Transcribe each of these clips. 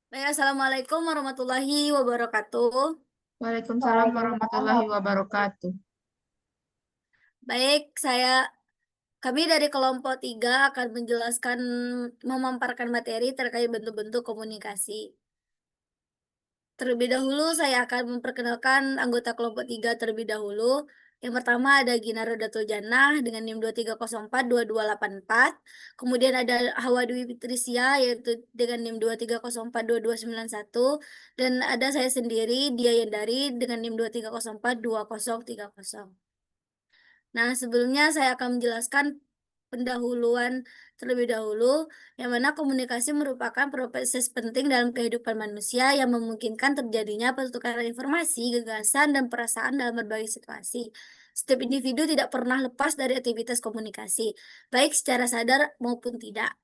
Baik, Assalamualaikum warahmatullahi wabarakatuh. Waalaikumsalam warahmatullahi wabarakatuh. Baik, kami dari kelompok 3 akan memaparkan materi terkait bentuk-bentuk komunikasi. Terlebih dahulu saya akan memperkenalkan anggota kelompok 3 terlebih dahulu. Yang pertama ada Gina Rodatul Jannah dengan NIM 230422284. Kemudian ada Hawa Dwi Fitrisia yaitu dengan NIM 230422291. Dan ada saya sendiri, Dia Yendari dengan NIM 230422030. Nah, sebelumnya saya akan menjelaskan pendahuluan terlebih dahulu, yang mana komunikasi merupakan proses penting dalam kehidupan manusia yang memungkinkan terjadinya pertukaran informasi, gagasan, dan perasaan dalam berbagai situasi. Setiap individu tidak pernah lepas dari aktivitas komunikasi, baik secara sadar maupun tidak.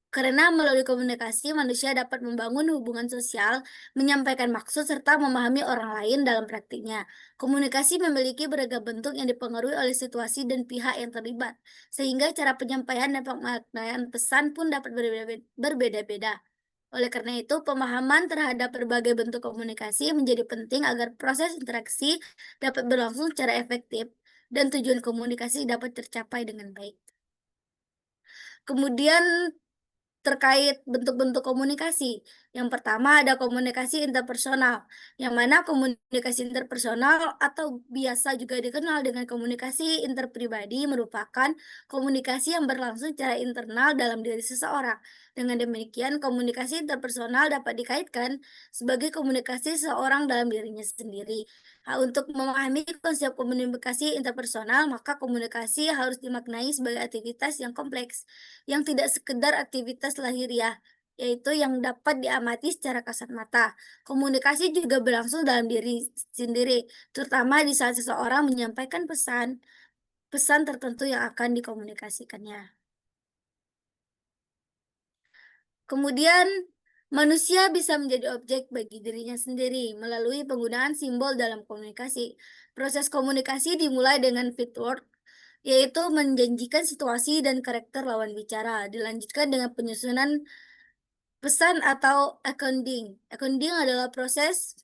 Karena melalui komunikasi, manusia dapat membangun hubungan sosial, menyampaikan maksud, serta memahami orang lain dalam praktiknya. Komunikasi memiliki beragam bentuk yang dipengaruhi oleh situasi dan pihak yang terlibat, sehingga cara penyampaian dan pemaknaan pesan pun dapat berbeda-beda. Oleh karena itu, pemahaman terhadap berbagai bentuk komunikasi menjadi penting agar proses interaksi dapat berlangsung secara efektif dan tujuan komunikasi dapat tercapai dengan baik. Kemudian terkait bentuk-bentuk komunikasi. Yang pertama ada komunikasi interpersonal, yang mana komunikasi interpersonal atau biasa juga dikenal dengan komunikasi interpribadi merupakan komunikasi yang berlangsung secara internal dalam diri seseorang. Dengan demikian, komunikasi interpersonal dapat dikaitkan sebagai komunikasi seseorang dalam dirinya sendiri. Untuk memahami konsep komunikasi interpersonal, maka komunikasi harus dimaknai sebagai aktivitas yang kompleks yang tidak sekedar aktivitas lahiriah, yaitu yang dapat diamati secara kasat mata. Komunikasi juga berlangsung dalam diri sendiri, terutama di saat seseorang menyampaikan pesan tertentu yang akan dikomunikasikannya. Kemudian, manusia bisa menjadi objek bagi dirinya sendiri melalui penggunaan simbol dalam komunikasi. Proses komunikasi dimulai dengan feedword, yaitu menjanjikan situasi dan karakter lawan bicara. Dilanjutkan dengan penyusunan pesan atau echoing. Echoing adalah proses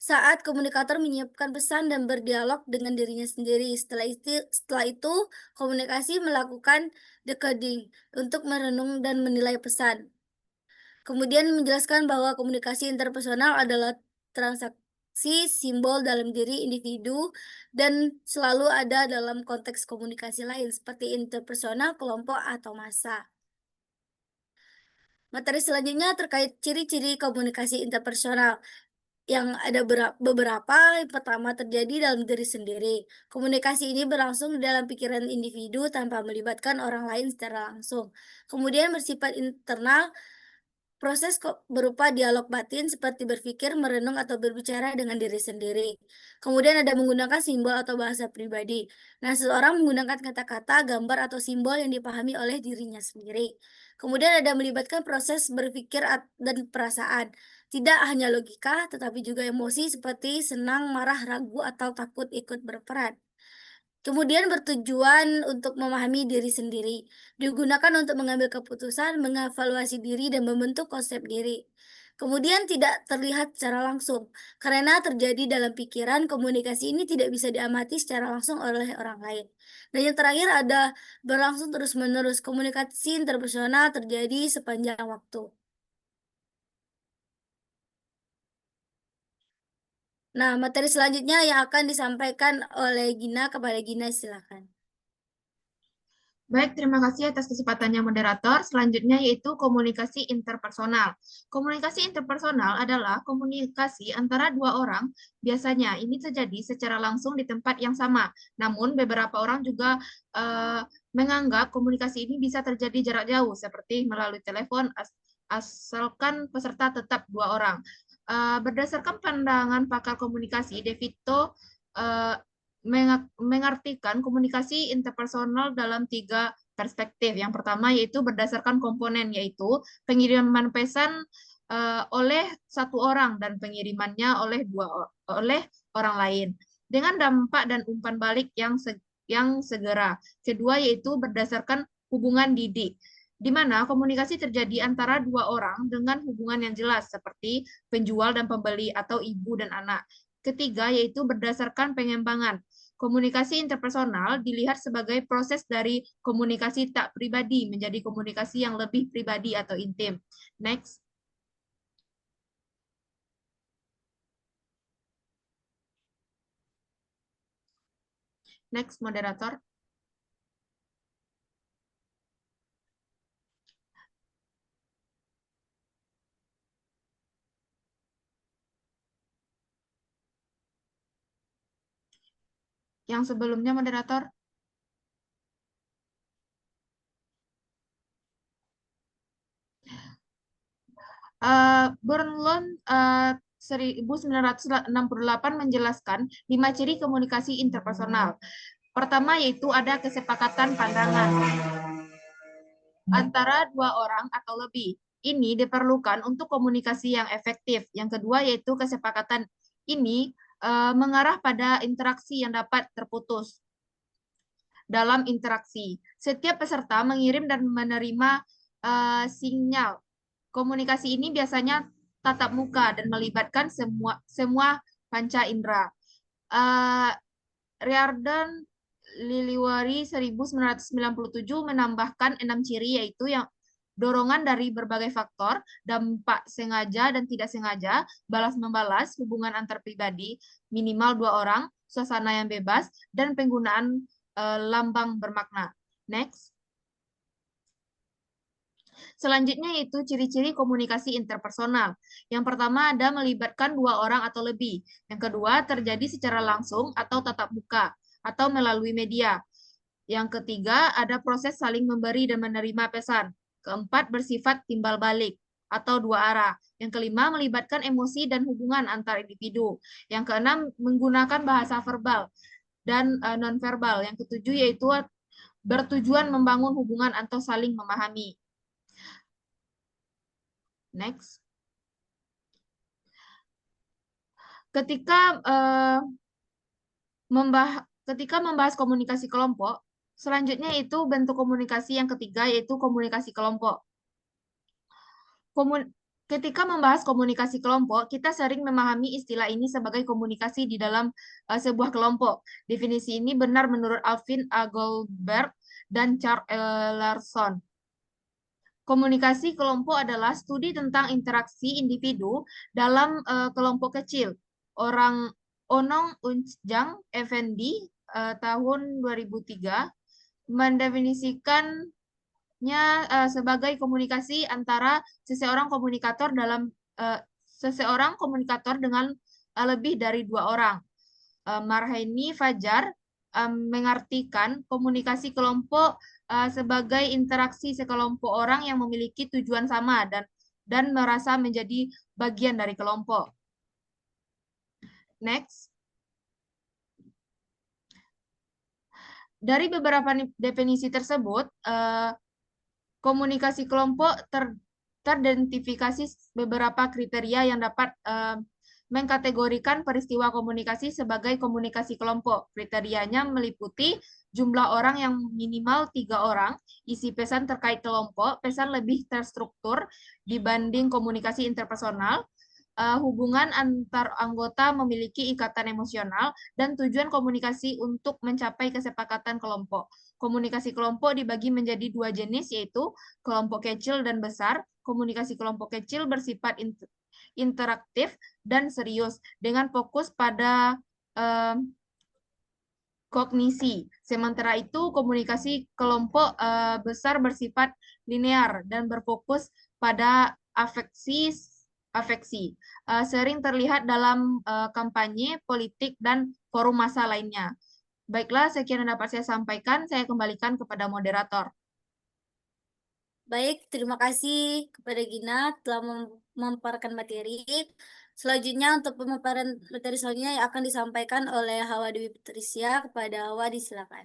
saat komunikator menyiapkan pesan dan berdialog dengan dirinya sendiri. Setelah itu komunikasi melakukan decoding untuk merenung dan menilai pesan. Kemudian menjelaskan bahwa komunikasi interpersonal adalah transaksi simbol dalam diri individu dan selalu ada dalam konteks komunikasi lain seperti interpersonal, kelompok, atau massa. Materi selanjutnya terkait ciri-ciri komunikasi interpersonal yang ada beberapa. Yang pertama terjadi dalam diri sendiri. Komunikasi ini berlangsung di dalam pikiran individu tanpa melibatkan orang lain secara langsung. Kemudian bersifat internal. Proses kok berupa dialog batin seperti berpikir, merenung, atau berbicara dengan diri sendiri. Kemudian ada menggunakan simbol atau bahasa pribadi. Nah, seseorang menggunakan kata-kata, gambar, atau simbol yang dipahami oleh dirinya sendiri. Kemudian ada melibatkan proses berpikir dan perasaan. Tidak hanya logika, tetapi juga emosi seperti senang, marah, ragu, atau takut ikut berperan. Kemudian bertujuan untuk memahami diri sendiri, digunakan untuk mengambil keputusan, mengevaluasi diri, dan membentuk konsep diri. Kemudian tidak terlihat secara langsung, karena terjadi dalam pikiran, komunikasi ini tidak bisa diamati secara langsung oleh orang lain. Dan yang terakhir ada berlangsung terus-menerus, komunikasi interpersonal terjadi sepanjang waktu. Nah, materi selanjutnya yang akan disampaikan oleh Gina kepada Gina, silakan. Baik, terima kasih atas kesempatannya moderator. Selanjutnya yaitu komunikasi interpersonal. Komunikasi interpersonal adalah komunikasi antara dua orang. Biasanya ini terjadi secara langsung di tempat yang sama. Namun beberapa orang juga menganggap komunikasi ini bisa terjadi jarak jauh, seperti melalui telepon, asalkan peserta tetap dua orang. Berdasarkan pandangan pakar komunikasi, De Vito mengartikan komunikasi interpersonal dalam tiga perspektif. Yang pertama yaitu berdasarkan komponen, yaitu pengiriman pesan oleh satu orang dan pengirimannya oleh orang lain dengan dampak dan umpan balik yang segera. Kedua yaitu berdasarkan hubungan didik. di mana komunikasi terjadi antara dua orang dengan hubungan yang jelas, seperti penjual dan pembeli atau ibu dan anak. Ketiga, yaitu berdasarkan pengembangan. Komunikasi interpersonal dilihat sebagai proses dari komunikasi tak pribadi menjadi komunikasi yang lebih pribadi atau intim. Next. Next, moderator. Yang sebelumnya, moderator. Burnlund 1968 menjelaskan 5 ciri komunikasi interpersonal. Pertama yaitu ada kesepakatan pandangan antara dua orang atau lebih. Ini diperlukan untuk komunikasi yang efektif. Yang kedua yaitu kesepakatan ini mengarah pada interaksi yang dapat terputus dalam interaksi. Setiap peserta mengirim dan menerima sinyal. Komunikasi ini biasanya tatap muka dan melibatkan semua panca indera. Riordan Liliwari 1997 menambahkan 6 ciri, yaitu yang dorongan dari berbagai faktor, dampak sengaja dan tidak sengaja, balas-membalas, hubungan antar pribadi, minimal dua orang, suasana yang bebas, dan penggunaan lambang bermakna. Next. Selanjutnya yaitu ciri-ciri komunikasi interpersonal. Yang pertama ada melibatkan dua orang atau lebih. Yang kedua terjadi secara langsung atau tatap muka atau melalui media. Yang ketiga ada proses saling memberi dan menerima pesan. Keempat bersifat timbal balik atau dua arah. Yang kelima melibatkan emosi dan hubungan antar individu. Yang keenam menggunakan bahasa verbal dan nonverbal. Yang ketujuh yaitu bertujuan membangun hubungan atau saling memahami. Next. Ketika membahas komunikasi kelompok, selanjutnya itu bentuk komunikasi yang ketiga yaitu komunikasi kelompok. Ketika membahas komunikasi kelompok, kita sering memahami istilah ini sebagai komunikasi di dalam sebuah kelompok. Definisi ini benar menurut Alvin A. Goldberg dan Charles Larson. Komunikasi kelompok adalah studi tentang interaksi individu dalam kelompok kecil. Orang Onong Unjang Effendi tahun 2003 mendefinisikannya sebagai komunikasi antara seseorang komunikator dengan lebih dari dua orang. Marhaini Fajar mengartikan komunikasi kelompok sebagai interaksi sekelompok orang yang memiliki tujuan sama dan merasa menjadi bagian dari kelompok. Next. Dari beberapa definisi tersebut, komunikasi kelompok teridentifikasi beberapa kriteria yang dapat mengkategorikan peristiwa komunikasi sebagai komunikasi kelompok. Kriterianya meliputi jumlah orang yang minimal 3 orang, isi pesan terkait kelompok, pesan lebih terstruktur dibanding komunikasi interpersonal, hubungan antar anggota memiliki ikatan emosional, dan tujuan komunikasi untuk mencapai kesepakatan kelompok. Komunikasi kelompok dibagi menjadi dua jenis, yaitu kelompok kecil dan besar. Komunikasi kelompok kecil bersifat interaktif dan serius, dengan fokus pada kognisi. Sementara itu, komunikasi kelompok besar bersifat linear dan berfokus pada afeksi. Sering terlihat dalam kampanye, politik, dan forum massa lainnya. Baiklah, sekian yang dapat saya sampaikan. Saya kembalikan kepada moderator. Baik, terima kasih kepada Gina telah memaparkan materi. Selanjutnya untuk pemaparan materi selanjutnya yang akan disampaikan oleh Hawa Dewi Patricia. Kepada Hawa, disilakan.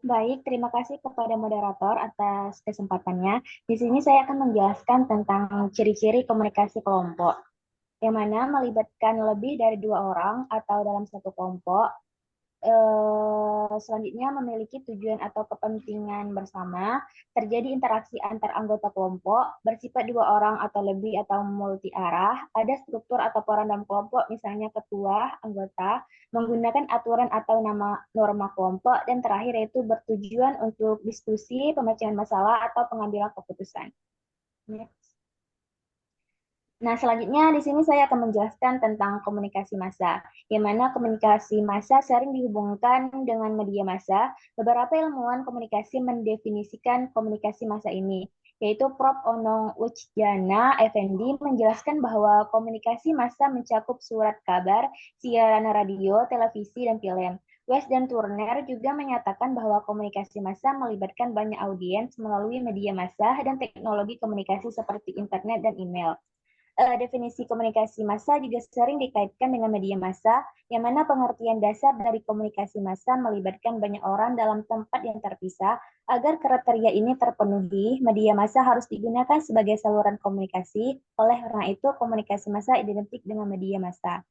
Baik, terima kasih kepada moderator atas kesempatannya. Di sini saya akan menjelaskan tentang ciri-ciri komunikasi kelompok, yang mana melibatkan lebih dari dua orang atau dalam satu kelompok. selanjutnya memiliki tujuan atau kepentingan bersama, terjadi interaksi antar anggota kelompok, bersifat dua orang atau lebih atau multi arah, ada struktur atau peran dalam kelompok, misalnya ketua, anggota, menggunakan aturan atau nama norma kelompok, dan terakhir yaitu bertujuan untuk diskusi, pemecahan masalah, atau pengambilan keputusan. Next. Nah, selanjutnya di sini saya akan menjelaskan tentang komunikasi massa, yang mana komunikasi massa sering dihubungkan dengan media massa. Beberapa ilmuwan komunikasi mendefinisikan komunikasi massa ini, yaitu Prof. Onong Ujjana Effendi menjelaskan bahwa komunikasi massa mencakup surat kabar, siaran radio, televisi, dan film. West dan Turner juga menyatakan bahwa komunikasi massa melibatkan banyak audiens melalui media massa dan teknologi komunikasi seperti internet dan email. Definisi komunikasi massa juga sering dikaitkan dengan media massa, yang mana pengertian dasar dari komunikasi massa melibatkan banyak orang dalam tempat yang terpisah. Agar kriteria ini terpenuhi, media massa harus digunakan sebagai saluran komunikasi. Oleh karena itu, komunikasi massa identik dengan media massa.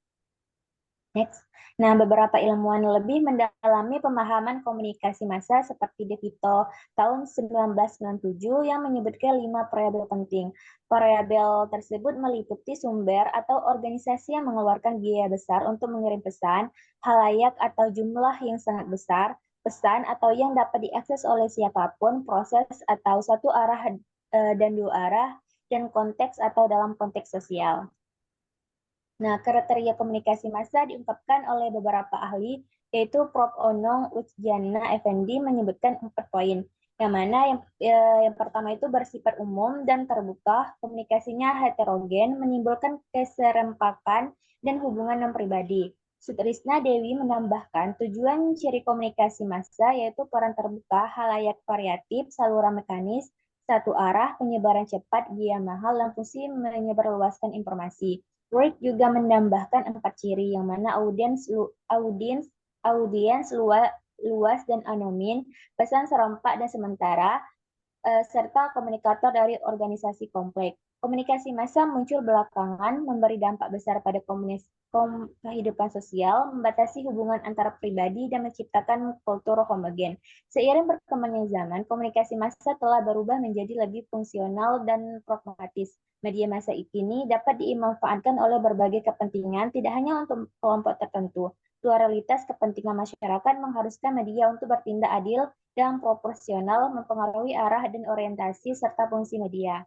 Next. Nah, beberapa ilmuwan lebih mendalami pemahaman komunikasi massa seperti De Vito tahun 1997 yang menyebutkan 5 variabel penting. Variabel tersebut meliputi sumber atau organisasi yang mengeluarkan biaya besar untuk mengirim pesan, halayak atau jumlah yang sangat besar, pesan atau yang dapat diakses oleh siapapun, proses atau satu arah dan dua arah, dan konteks atau dalam konteks sosial. Nah, kriteria komunikasi massa diungkapkan oleh beberapa ahli, yaitu Prof. Onong Ujjana Effendi menyebutkan 4 poin. Yang mana yang pertama itu bersifat umum dan terbuka, komunikasinya heterogen, menimbulkan keserempakan dan hubungan non pribadi. Sutrisna Dewi menambahkan tujuan ciri komunikasi massa yaitu peran terbuka, halayak variatif, saluran mekanis, satu arah, penyebaran cepat, biaya mahal, dan fungsi menyebarluaskan informasi. Wright juga menambahkan 4 ciri, yang mana audiens luas dan anonim, pesan serempak dan sementara, serta komunikator dari organisasi kompleks. Komunikasi massa muncul belakangan, memberi dampak besar pada kehidupan sosial, membatasi hubungan antara pribadi, dan menciptakan kultur homogen. Seiring berkembangnya zaman, komunikasi massa telah berubah menjadi lebih fungsional dan pragmatis. Media massa ini dapat dimanfaatkan oleh berbagai kepentingan, tidak hanya untuk kelompok tertentu. Pluralitas kepentingan masyarakat mengharuskan media untuk bertindak adil dan proporsional, mempengaruhi arah dan orientasi serta fungsi media.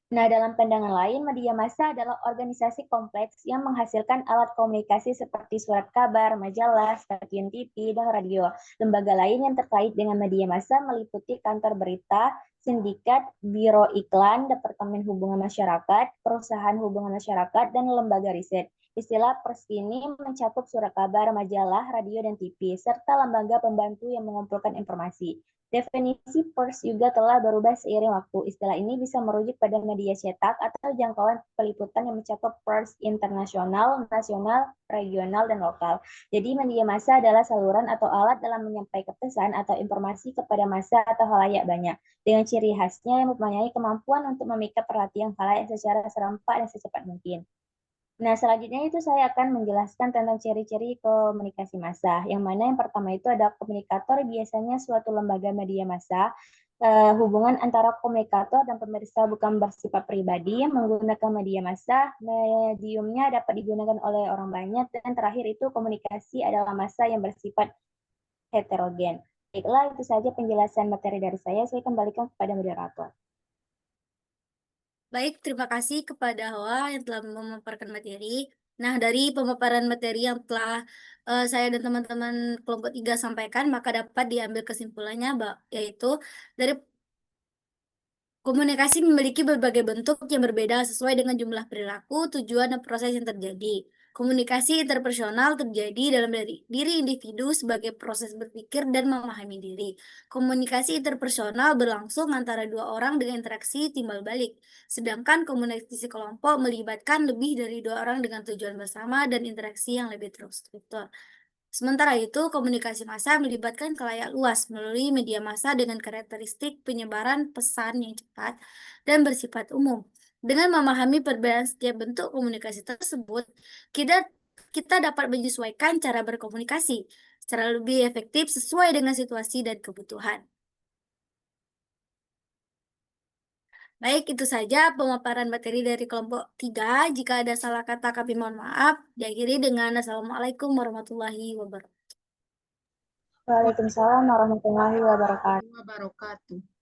Nah, dalam pandangan lain, media massa adalah organisasi kompleks yang menghasilkan alat komunikasi seperti surat kabar, majalah, stasiun TV, dan radio. Lembaga lain yang terkait dengan media massa meliputi kantor berita, sindikat, biro iklan, departemen hubungan masyarakat, perusahaan hubungan masyarakat, dan lembaga riset. Istilah pers ini mencakup surat kabar, majalah, radio, dan TV, serta lembaga pembantu yang mengumpulkan informasi. Definisi pers juga telah berubah seiring waktu. Istilah ini bisa merujuk pada media cetak atau jangkauan peliputan yang mencakup pers internasional, nasional, regional, dan lokal. Jadi media massa adalah saluran atau alat dalam menyampaikan pesan atau informasi kepada massa atau halayak banyak, dengan ciri khasnya yang mempunyai kemampuan untuk memikat perhatian halayak secara serempak dan secepat mungkin. Nah, selanjutnya itu saya akan menjelaskan tentang ciri-ciri komunikasi massa. Yang mana yang pertama itu ada komunikator, biasanya suatu lembaga media massa. Hubungan antara komunikator dan pemirsa bukan bersifat pribadi, menggunakan media massa, mediumnya dapat digunakan oleh orang banyak, dan terakhir itu komunikasi adalah massa yang bersifat heterogen. Baiklah, itu saja penjelasan materi dari saya kembalikan kepada moderator. Baik, terima kasih kepada Hawa yang telah memaparkan materi. Nah, dari pemaparan materi yang telah saya dan teman-teman kelompok 3 sampaikan, maka dapat diambil kesimpulannya, yaitu dari komunikasi memiliki berbagai bentuk yang berbeda sesuai dengan jumlah perilaku, tujuan, dan proses yang terjadi. Komunikasi interpersonal terjadi dalam diri individu sebagai proses berpikir dan memahami diri. Komunikasi interpersonal berlangsung antara dua orang dengan interaksi timbal balik. Sedangkan komunikasi kelompok melibatkan lebih dari dua orang dengan tujuan bersama dan interaksi yang lebih terstruktur. Sementara itu, komunikasi massa melibatkan khalayak luas melalui media massa dengan karakteristik penyebaran pesan yang cepat dan bersifat umum. Dengan memahami perbedaan setiap bentuk komunikasi tersebut, kita kita dapat menyesuaikan cara berkomunikasi secara lebih efektif sesuai dengan situasi dan kebutuhan. Baik, itu saja pemaparan materi dari kelompok 3. Jika ada salah kata kami mohon maaf. Diakhiri dengan Assalamualaikum warahmatullahi wabarakatuh. Waalaikumsalam warahmatullahi wabarakatuh. Wabarakatuh.